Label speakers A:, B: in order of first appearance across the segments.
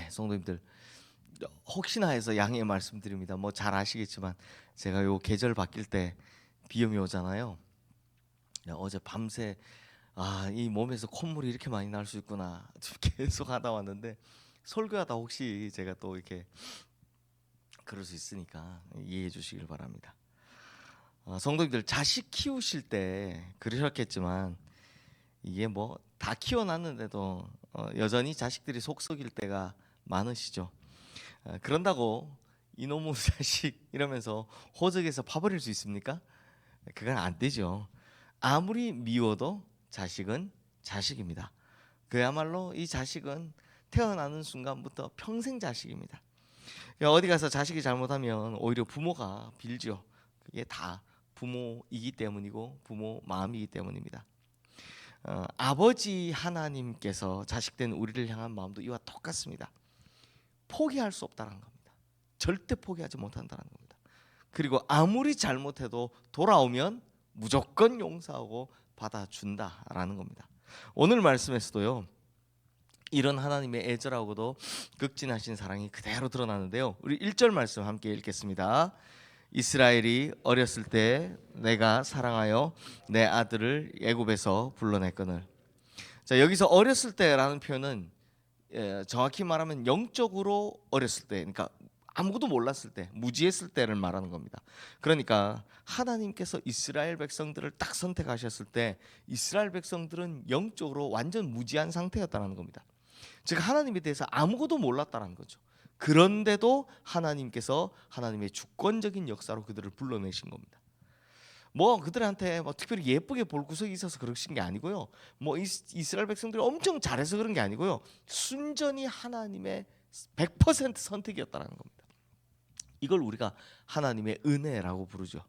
A: 성도님들 혹시나 해서 양해 말씀드립니다. 뭐 잘 아시겠지만 제가 요 계절 바뀔 때 비염이 오잖아요. 어제 밤새 이 몸에서 콧물이 이렇게 많이 날 수 있구나 좀 계속 하다 왔는데 설교하다 혹시 제가 또 이렇게 그럴 수 있으니까 이해해 주시길 바랍니다. 성도님들 자식 키우실 때 그러셨겠지만 이게 뭐 다 키워놨는데도 여전히 자식들이 속 썩일 때가 많으시죠. 그런다고 이놈의 자식 이러면서 호적에서 파버릴 수 있습니까? 그건 안 되죠. 아무리 미워도 자식은 자식입니다. 그야말로 이 자식은 태어나는 순간부터 평생 자식입니다. 어디 가서 자식이 잘못하면 오히려 부모가 빌죠. 그게 다 부모이기 때문이고 부모 마음이기 때문입니다. 아버지 하나님께서 자식된 우리를 향한 마음도 이와 똑같습니다. 포기할 수 없다는 겁니다. 절대 포기하지 못한다는 겁니다. 그리고 아무리 잘못해도 돌아오면 무조건 용서하고 받아준다라는 겁니다. 오늘 말씀에서도요, 이런 하나님의 애절하고도 극진하신 사랑이 그대로 드러나는데요. 우리 1절 말씀 함께 읽겠습니다. 이스라엘이 어렸을 때 내가 사랑하여 내 아들을 애굽에서 불러냈거늘. 자, 여기서 어렸을 때라는 표현은 정확히 말하면 영적으로 어렸을 때, 그러니까 아무것도 몰랐을 때, 무지했을 때를 말하는 겁니다. 그러니까 하나님께서 이스라엘 백성들을 딱 선택하셨을 때 이스라엘 백성들은 영적으로 완전 무지한 상태였다는 겁니다. 즉 하나님에 대해서 아무것도 몰랐다는 거죠. 그런데도 하나님께서 하나님의 주권적인 역사로 그들을 불러내신 겁니다. 뭐 그들한테 뭐 특별히 예쁘게 볼 구석이 있어서 그러신 게 아니고요. 뭐 이스라엘 백성들이 엄청 잘해서 그런 게 아니고요. 순전히 하나님의 100% 선택이었다는 겁니다. 이걸 우리가 하나님의 은혜라고 부르죠.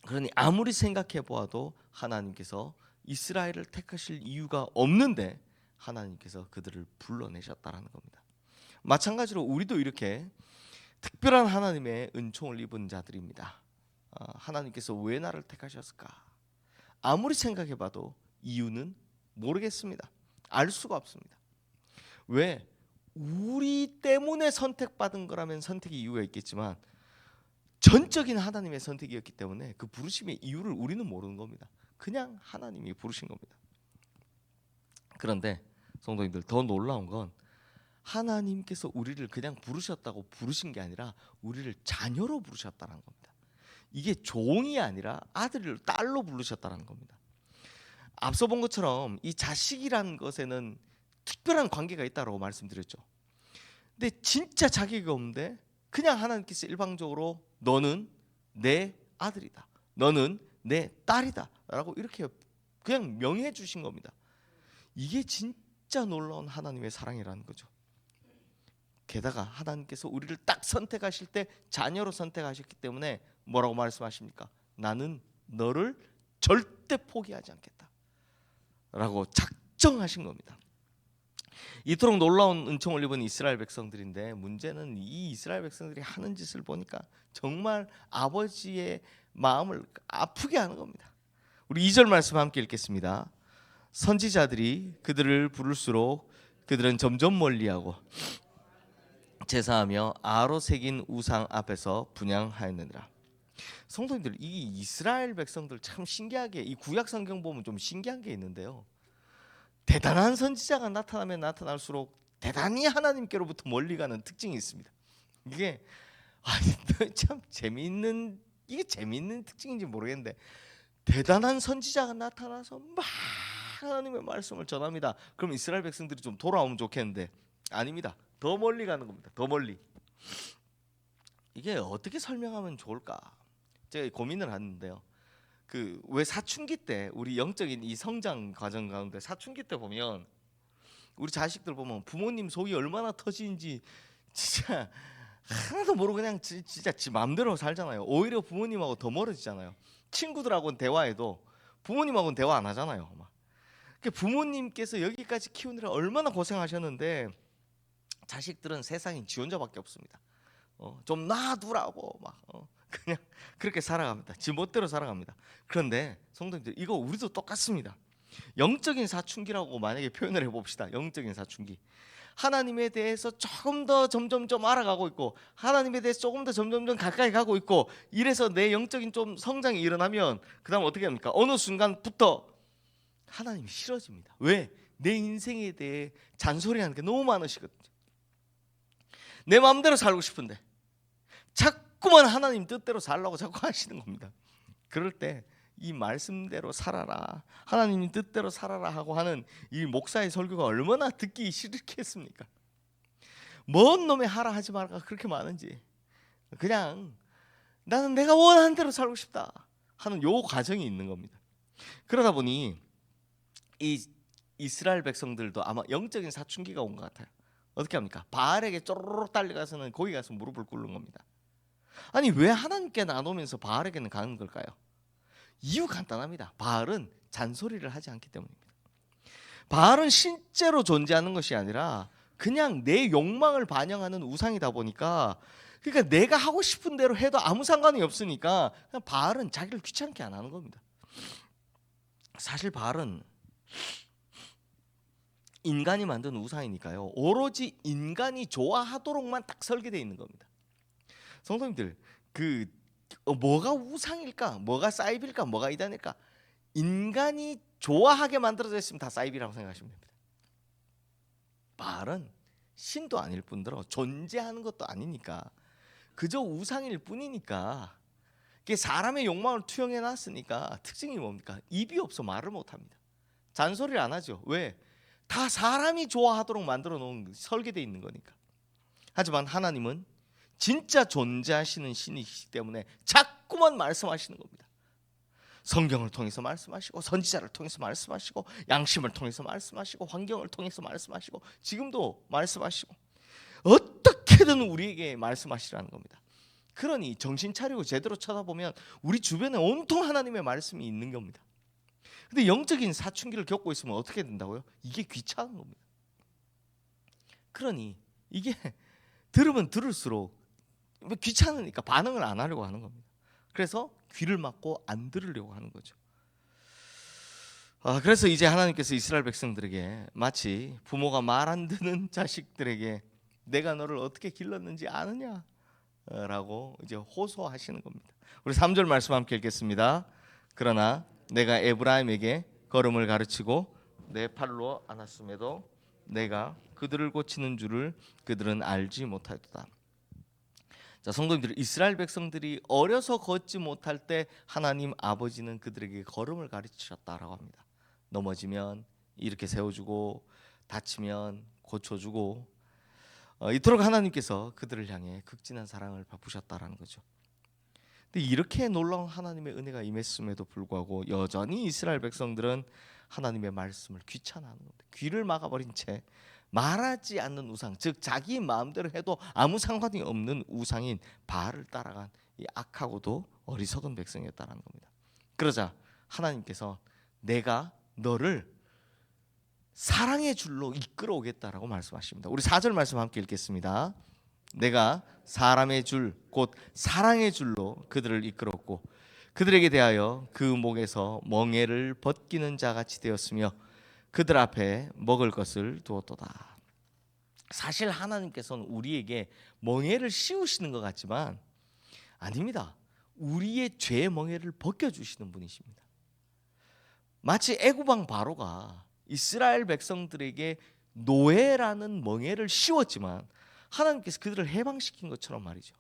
A: 그러니 아무리 생각해 보아도 하나님께서 이스라엘을 택하실 이유가 없는데 하나님께서 그들을 불러내셨다는 겁니다. 마찬가지로 우리도 이렇게 특별한 하나님의 은총을 입은 자들입니다. 하나님께서 왜 나를 택하셨을까? 아무리 생각해봐도 이유는 모르겠습니다. 알 수가 없습니다. 왜? 우리 때문에 선택받은 거라면 선택의 이유가 있겠지만 전적인 하나님의 선택이었기 때문에 그 부르심의 이유를 우리는 모르는 겁니다. 그냥 하나님이 부르신 겁니다. 그런데 성도님들, 더 놀라운 건 하나님께서 우리를 그냥 부르셨다고 부르신 게 아니라 우리를 자녀로 부르셨다는 겁니다. 이게 종이 아니라 아들을 딸로 부르셨다는 겁니다. 앞서 본 것처럼 이 자식이란 것에는 특별한 관계가 있다고 말씀드렸죠. 근데 진짜 자격이 없는데 그냥 하나님께서 일방적으로 너는 내 아들이다, 너는 내 딸이다 라고 이렇게 그냥 명해 주신 겁니다. 이게 진짜 놀라운 하나님의 사랑이라는 거죠. 게다가 하나님께서 우리를 딱 선택하실 때 자녀로 선택하셨기 때문에 뭐라고 말씀하십니까? 나는 너를 절대 포기하지 않겠다 라고 작정하신 겁니다. 이토록 놀라운 은총을 입은 이스라엘 백성들인데 문제는 이 이스라엘 백성들이 하는 짓을 보니까 정말 아버지의 마음을 아프게 하는 겁니다. 우리 2절 말씀 함께 읽겠습니다. 선지자들이 그들을 부를수록 그들은 점점 멀리하고 제사하며 아로 새긴 우상 앞에서 분향하였느니라. 성도님들, 이 이스라엘 백성들 참 신기하게 이 구약 성경 보면 좀 신기한 게 있는데요. 대단한 선지자가 나타나면 나타날수록 대단히 하나님께로부터 멀리 가는 특징이 있습니다. 이게 참 재미있는, 이게 재미있는 특징인지 모르겠는데 대단한 선지자가 나타나서 막 하나님의 말씀을 전합니다. 그럼 이스라엘 백성들이 좀 돌아오면 좋겠는데 아닙니다. 더 멀리 가는 겁니다. 더 멀리. 이게 어떻게 설명하면 좋을까? 제가 고민을 하는데요. 그 왜 사춘기 때 우리 영적인 이 성장 과정 가운데 사춘기 때 보면 우리 자식들 보면 부모님 속이 얼마나 터지는지 진짜 하나도 모르고 그냥 진짜 지 마음대로 살잖아요. 오히려 부모님하고 더 멀어지잖아요. 친구들하고는 대화해도 부모님하고는 대화 안 하잖아요. 막. 부모님께서 여기까지 키우느라 얼마나 고생하셨는데 자식들은 세상에 지 혼자밖에 없습니다. 좀 놔두라고 막 그냥 그렇게 살아갑니다. 지 멋대로 살아갑니다. 그런데 성도님들, 이거 우리도 똑같습니다. 영적인 사춘기라고 만약에 표현을 해봅시다. 영적인 사춘기. 하나님에 대해서 조금 더 점점점 알아가고 있고 하나님에 대해서 조금 더 점점점 가까이 가고 있고 이래서 내 영적인 좀 성장이 일어나면 그 다음 어떻게 합니까? 어느 순간부터 하나님이 싫어집니다. 왜? 내 인생에 대해 잔소리하는 게 너무 많으시거든요. 내 마음대로 살고 싶은데 자꾸만 하나님 뜻대로 살라고 자꾸 하시는 겁니다. 그럴 때 이 말씀대로 살아라, 하나님 뜻대로 살아라 하고 하는 이 목사의 설교가 얼마나 듣기 싫겠습니까? 뭔 놈의 하라 하지 말아가 그렇게 많은지, 그냥 나는 내가 원하는 대로 살고 싶다 하는 요 과정이 있는 겁니다. 그러다 보니 이 이스라엘 백성들도 아마 영적인 사춘기가 온 것 같아요. 어떻게 합니까? 바알에게 쪼르륵 달려가서는 거기 가서 무릎을 꿇는 겁니다. 아니 왜 하나님께 나누면서 바알에게는 가는 걸까요? 이유 간단합니다. 바알은 잔소리를 하지 않기 때문입니다. 바알은 실제로 존재하는 것이 아니라 그냥 내 욕망을 반영하는 우상이다 보니까, 그러니까 내가 하고 싶은 대로 해도 아무 상관이 없으니까 그냥 바알은 자기를 귀찮게 안 하는 겁니다. 사실 바알은 인간이 만든 우상이니까요, 오로지 인간이 좋아하도록만 딱 설계되어 있는 겁니다. 성도님들, 뭐가 우상일까? 뭐가 사이비일까? 뭐가 이단일까? 인간이 좋아하게 만들어져 있으면 다 사이비라고 생각하시면 됩니다. 바알은 신도 아닐 뿐더러 존재하는 것도 아니니까 그저 우상일 뿐이니까, 이게 사람의 욕망을 투영해 놨으니까 특징이 뭡니까? 입이 없어 말을 못합니다. 잔소리를 안 하죠. 왜? 다 사람이 좋아하도록 만들어 놓은, 설계되어 있는 거니까. 하지만 하나님은 진짜 존재하시는 신이시기 때문에 자꾸만 말씀하시는 겁니다. 성경을 통해서 말씀하시고, 선지자를 통해서 말씀하시고, 양심을 통해서 말씀하시고, 환경을 통해서 말씀하시고, 지금도 말씀하시고, 어떻게든 우리에게 말씀하시라는 겁니다. 그러니 정신 차리고 제대로 쳐다보면 우리 주변에 온통 하나님의 말씀이 있는 겁니다. 근데 영적인 사춘기를 겪고 있으면 어떻게 된다고요? 이게 귀찮은 겁니다. 그러니 이게 들으면 들을수록 귀찮으니까 반응을 안 하려고 하는 겁니다. 그래서 귀를 막고 안 들으려고 하는 거죠. 그래서 이제 하나님께서 이스라엘 백성들에게 마치 부모가 말 안 듣는 자식들에게 내가 너를 어떻게 길렀는지 아느냐 라고 이제 호소하시는 겁니다. 우리 3절 말씀 함께 읽겠습니다. 그러나 내가 에브라임에게 걸음을 가르치고 내 팔로 안았음에도 내가 그들을 고치는 줄을 그들은 알지 못하였도다. 자, 성도님들, 이스라엘 백성들이 어려서 걷지 못할 때 하나님 아버지는 그들에게 걸음을 가르치셨다라고 합니다. 넘어지면 이렇게 세워주고 다치면 고쳐주고, 이토록 하나님께서 그들을 향해 극진한 사랑을 베푸셨다라는 거죠. 근데 이렇게 놀라운 하나님의 은혜가 임했음에도 불구하고 여전히 이스라엘 백성들은 하나님의 말씀을 귀찮아하는 겁니다. 귀를 막아버린 채 말하지 않는 우상, 즉 자기 마음대로 해도 아무 상관이 없는 우상인 바알을 따라간 이 악하고도 어리석은 백성이었다는 겁니다. 그러자 하나님께서 내가 너를 사랑의 줄로 이끌어 오겠다라고 말씀하십니다. 우리 4절 말씀 함께 읽겠습니다. 내가 사람의 줄, 곧 사랑의 줄로 그들을 이끌었고 그들에게 대하여 그 목에서 멍에를 벗기는 자같이 되었으며 그들 앞에 먹을 것을 두었도다. 사실 하나님께서는 우리에게 멍에를 씌우시는 것 같지만 아닙니다. 우리의 죄의 멍에를 벗겨주시는 분이십니다. 마치 애굽 왕 바로가 이스라엘 백성들에게 노예라는 멍에를 씌웠지만 하나님께서 그들을 해방시킨 것처럼 말이죠.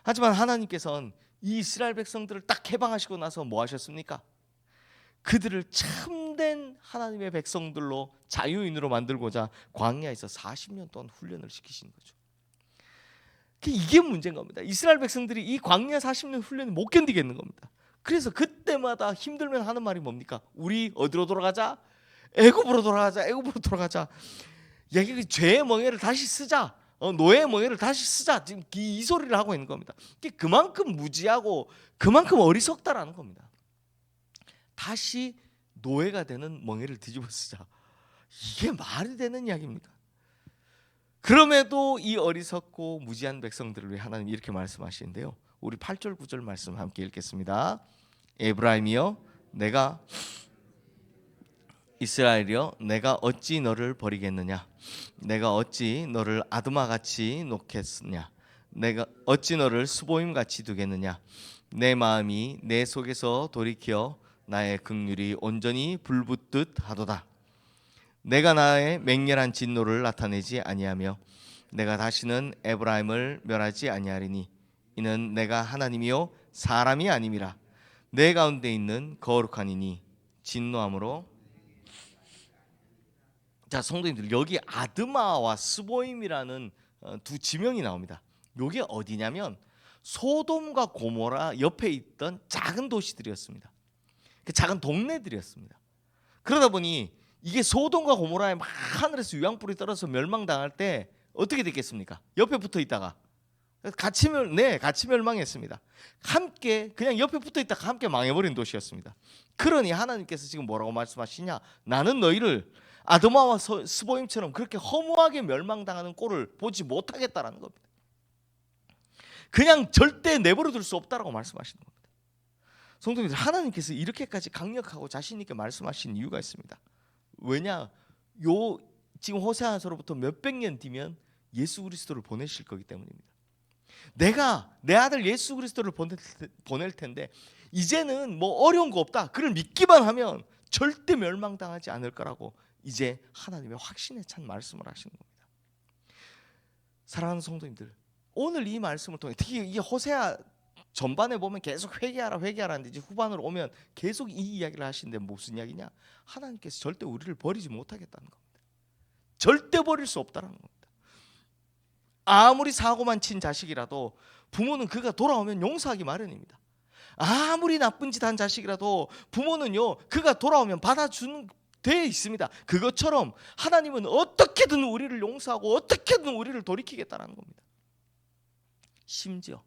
A: 하지만 하나님께서는 이 이스라엘 백성들을 딱 해방하시고 나서 뭐 하셨습니까? 그들을 참된 하나님의 백성들로 자유인으로 만들고자 광야에서 40년 동안 훈련을 시키신 거죠. 이게 문제인 겁니다. 이스라엘 백성들이 이 광야 40년 훈련을 못 견디겠는 겁니다. 그래서 그때마다 힘들면 하는 말이 뭡니까? 우리 어디로 돌아가자? 애굽으로 돌아가자. 애굽으로 돌아가자. 야, 죄의 멍에를 다시 쓰자. 노예의 멍에를 다시 쓰자. 지금 이 소리를 하고 있는 겁니다. 그만큼 무지하고 그만큼 어리석다라는 겁니다. 다시 노예가 되는 멍에를 뒤집어 쓰자. 이게 말이 되는 이야기입니까? 그럼에도 이 어리석고 무지한 백성들을 위해 하나님 이렇게 말씀하시는데요. 우리 8절 9절 말씀 함께 읽겠습니다. 에브라임이여 내가 이스라엘이여, 내가 어찌 너를 버리겠느냐? 내가 어찌 너를 아드마같이 놓겠느냐? 내가 어찌 너를 스보임같이 두겠느냐? 내 마음이 내 속에서 돌이켜 나의 긍휼이 온전히 불붙듯 하도다. 내가 나의 맹렬한 진노를 나타내지 아니하며 내가 다시는 에브라임을 멸하지 아니하리니 이는 내가 하나님이요 사람이 아님이라. 내 가운데 있는 거룩한 이니 진노함으로. 자, 성도님들, 여기 아드마와 스보임이라는 두 지명이 나옵니다. 이게 어디냐면 소돔과 고모라 옆에 있던 작은 도시들이었습니다. 그 작은 동네들이었습니다. 그러다 보니 이게 소돔과 고모라에 막 하늘에서 유황불이 떨어져서 멸망당할 때 어떻게 됐겠습니까? 옆에 붙어 있다가 같이 멸망했습니다. 함께 그냥 옆에 붙어 있다가 함께 망해버린 도시였습니다. 그러니 하나님께서 지금 뭐라고 말씀하시냐? 나는 너희를 아드마와 스보임처럼 그렇게 허무하게 멸망당하는 꼴을 보지 못하겠다라는 겁니다. 그냥 절대 내버려둘 수 없다라고 말씀하시는 겁니다. 성도님들, 하나님께서 이렇게까지 강력하고 자신 있게 말씀하신 이유가 있습니다. 왜냐? 지금 호세아서로부터 몇백 년 뒤면 예수 그리스도를 보내실 거기 때문입니다. 내가 내 아들 예수 그리스도를 보낼 텐데 이제는 뭐 어려운 거 없다. 그를 믿기만 하면 절대 멸망당하지 않을 거라고 이제 하나님의 확신에 찬 말씀을 하시는 겁니다. 사랑하는 성도님들, 오늘 이 말씀을 통해 특히 이 호세아 전반에 보면 계속 회개하라는데 이제 후반으로 오면 계속 이 이야기를 하시는데 무슨 이야기냐? 하나님께서 절대 우리를 버리지 못하겠다는 겁니다. 절대 버릴 수 없다는 겁니다. 아무리 사고만 친 자식이라도 부모는 그가 돌아오면 용서하기 마련입니다. 아무리 나쁜 짓 한 자식이라도 부모는요, 그가 돌아오면 받아주는 돼 있습니다. 그것처럼 하나님은 어떻게든 우리를 용서하고 어떻게든 우리를 돌이키겠다는 겁니다. 심지어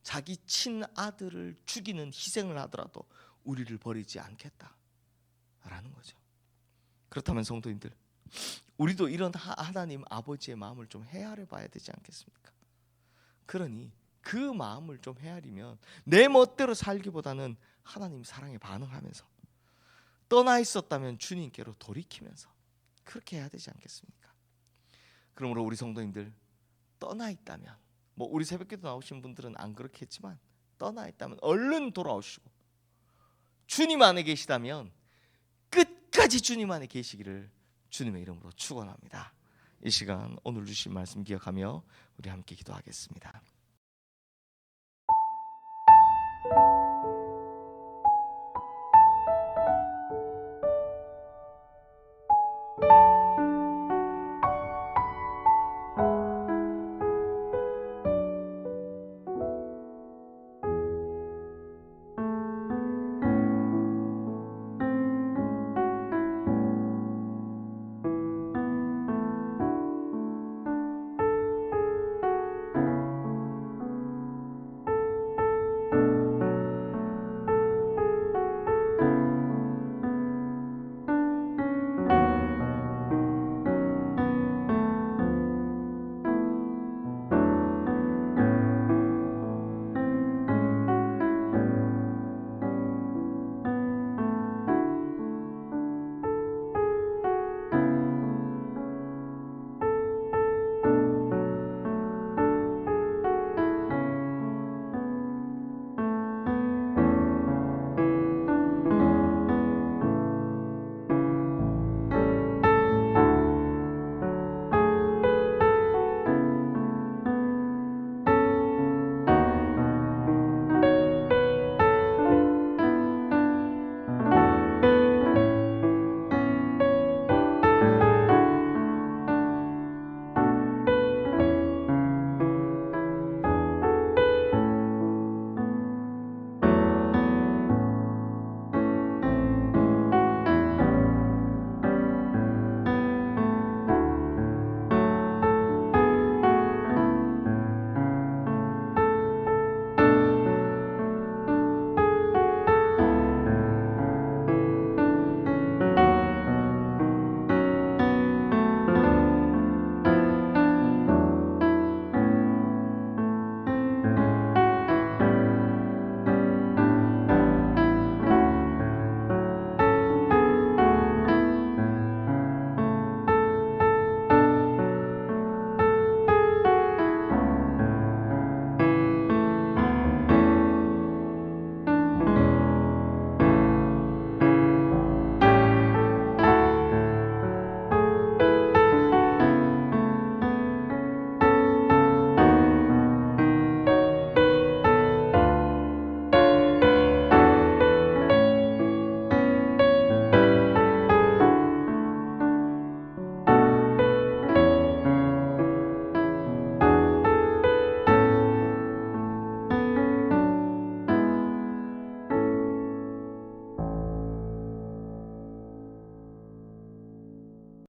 A: 자기 친아들을 죽이는 희생을 하더라도 우리를 버리지 않겠다라는 거죠. 그렇다면 성도님들, 우리도 이런 하나님 아버지의 마음을 좀 헤아려 봐야 되지 않겠습니까? 그러니 그 마음을 좀 헤아리면 내 멋대로 살기보다는 하나님 사랑에 반응하면서 떠나 있었다면 주님께로 돌이키면서 그렇게 해야 되지 않겠습니까? 그러므로 우리 성도님들, 떠나 있다면, 뭐 우리 새벽기도 나오신 분들은 안 그렇게 했지만 떠나 있다면 얼른 돌아오시고, 주님 안에 계시다면 끝까지 주님 안에 계시기를 주님의 이름으로 축원합니다. 이 시간 오늘 주신 말씀 기억하며 우리 함께 기도하겠습니다.